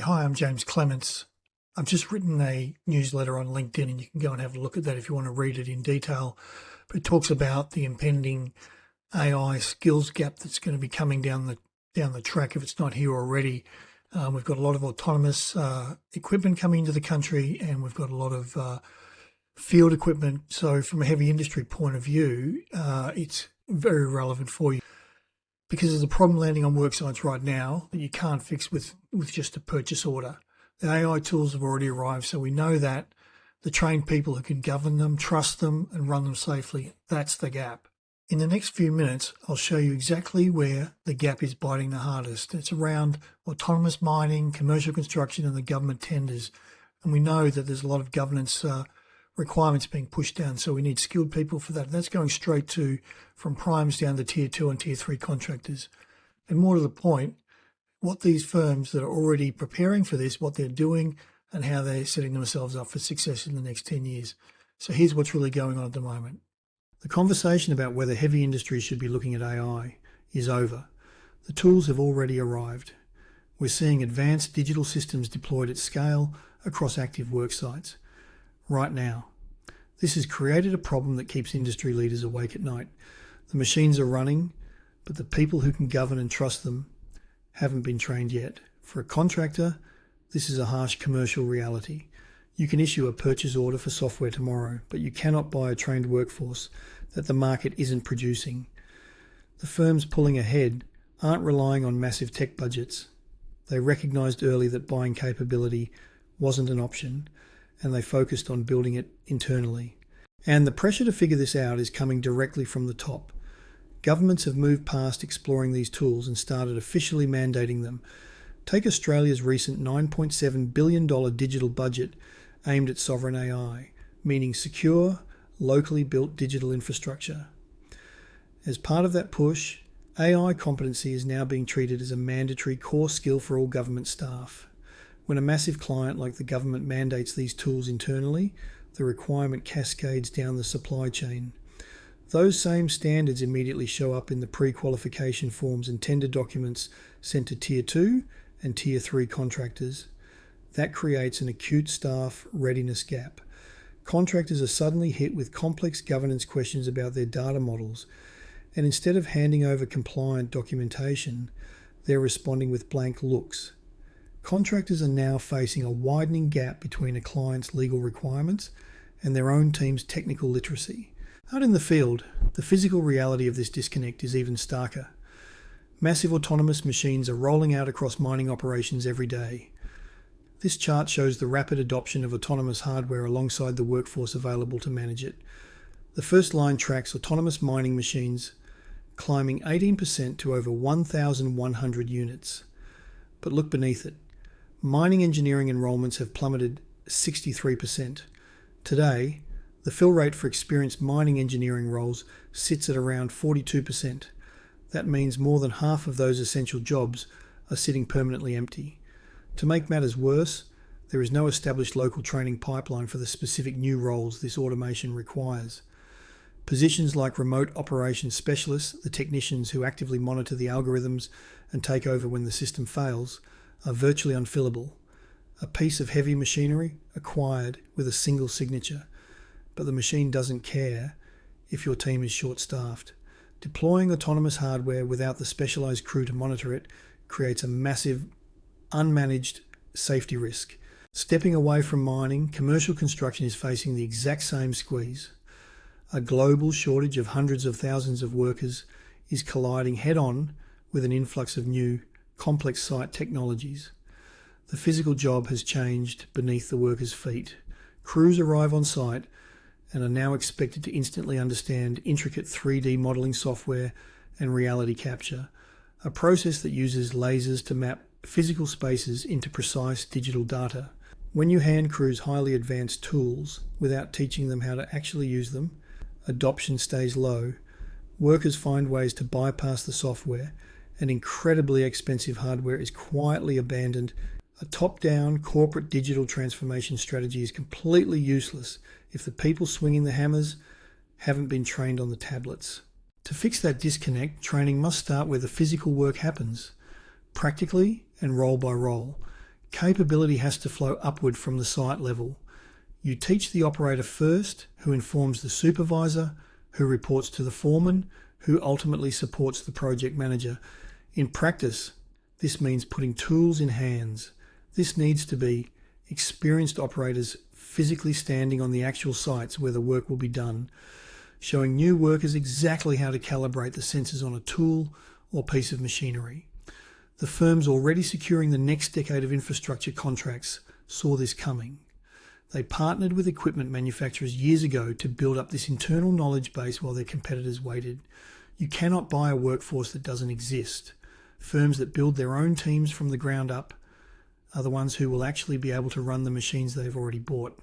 Hi, I'm James Clements. I've just written a newsletter on LinkedIn, and you can go and have a look at that if you want to read it in detail. But it talks about the impending AI skills gap that's going to be coming down the track if it's not here already. We've got a lot of autonomous equipment coming into the country, and we've got a lot of field equipment. So from a heavy industry point of view, it's very relevant for you, because there's a problem landing on work sites right now that you can't fix with just a purchase order. The AI tools have already arrived, so we know that the trained people who can govern them, trust them, and run them safely, that's the gap. In the next few minutes, I'll show you exactly where the gap is biting the hardest. It's around autonomous mining, commercial construction, and the government tenders. And we know that there's a lot of governance requirements being pushed down, so we need skilled people for that. That's going straight to from primes down to tier 2 and tier 3 contractors. And more to the point, what these firms that are already preparing for this, what they're doing, and how they're setting themselves up for success in the next 10 years. So here's what's really going on at the moment. The conversation about whether heavy industry should be looking at AI is over. The tools have already arrived. We're seeing advanced digital systems deployed at scale across active work sites right now. This has created a problem that keeps industry leaders awake at night. The machines are running, but the people who can govern and trust them haven't been trained yet. For a contractor, this is a harsh commercial reality. You can issue a purchase order for software tomorrow, but you cannot buy a trained workforce that the market isn't producing. The firms pulling ahead aren't relying on massive tech budgets. They recognised early that buying capability wasn't an option, and they focused on building it internally. And the pressure to figure this out is coming directly from the top. Governments have moved past exploring these tools and started officially mandating them. Take Australia's recent $9.7 billion digital budget aimed at sovereign AI, meaning secure, locally built digital infrastructure. As part of that push, AI competency is now being treated as a mandatory core skill for all government staff. When a massive client like the government mandates these tools internally, the requirement cascades down the supply chain. Those same standards immediately show up in the pre-qualification forms and tender documents sent to Tier 2 and Tier 3 contractors. That creates an acute staff readiness gap. Contractors are suddenly hit with complex governance questions about their data models, and instead of handing over compliant documentation, they're responding with blank looks. Contractors are now facing a widening gap between a client's legal requirements and their own team's technical literacy. Out in the field, the physical reality of this disconnect is even starker. Massive autonomous machines are rolling out across mining operations every day. This chart shows the rapid adoption of autonomous hardware alongside the workforce available to manage it. The first line tracks autonomous mining machines climbing 18% to over 1,100 units. But look beneath it. Mining engineering enrollments have plummeted 63%. Today, the fill rate for experienced mining engineering roles sits at around 42%. That means more than half of those essential jobs are sitting permanently empty. To make matters worse, there is no established local training pipeline for the specific new roles this automation requires. Positions like remote operations specialists, the technicians who actively monitor the algorithms and take over when the system fails, are virtually unfillable. A piece of heavy machinery acquired with a single signature, but the machine doesn't care if your team is short-staffed. Deploying autonomous hardware without the specialised crew to monitor it creates a massive, unmanaged safety risk. Stepping away from mining, commercial construction is facing the exact same squeeze. A global shortage of hundreds of thousands of workers is colliding head-on with an influx of new, complex site technologies. The physical job has changed beneath the workers' feet. Crews arrive on site and are now expected to instantly understand intricate 3D modelling software and reality capture, a process that uses lasers to map physical spaces into precise digital data. When you hand crews highly advanced tools without teaching them how to actually use them, adoption stays low. Workers find ways to bypass the software, and incredibly expensive hardware is quietly abandoned. A top-down corporate digital transformation strategy is completely useless if the people swinging the hammers haven't been trained on the tablets. To fix that disconnect, training must start where the physical work happens, practically and role by role. Capability has to flow upward from the site level. You teach the operator first, who informs the supervisor, who reports to the foreman, who ultimately supports the project manager. In practice, this means putting tools in hands. This needs to be experienced operators physically standing on the actual sites where the work will be done, showing new workers exactly how to calibrate the sensors on a tool or piece of machinery. The firms already securing the next decade of infrastructure contracts saw this coming. They partnered with equipment manufacturers years ago to build up this internal knowledge base while their competitors waited. You cannot buy a workforce that doesn't exist. Firms that build their own teams from the ground up are the ones who will actually be able to run the machines they've already bought.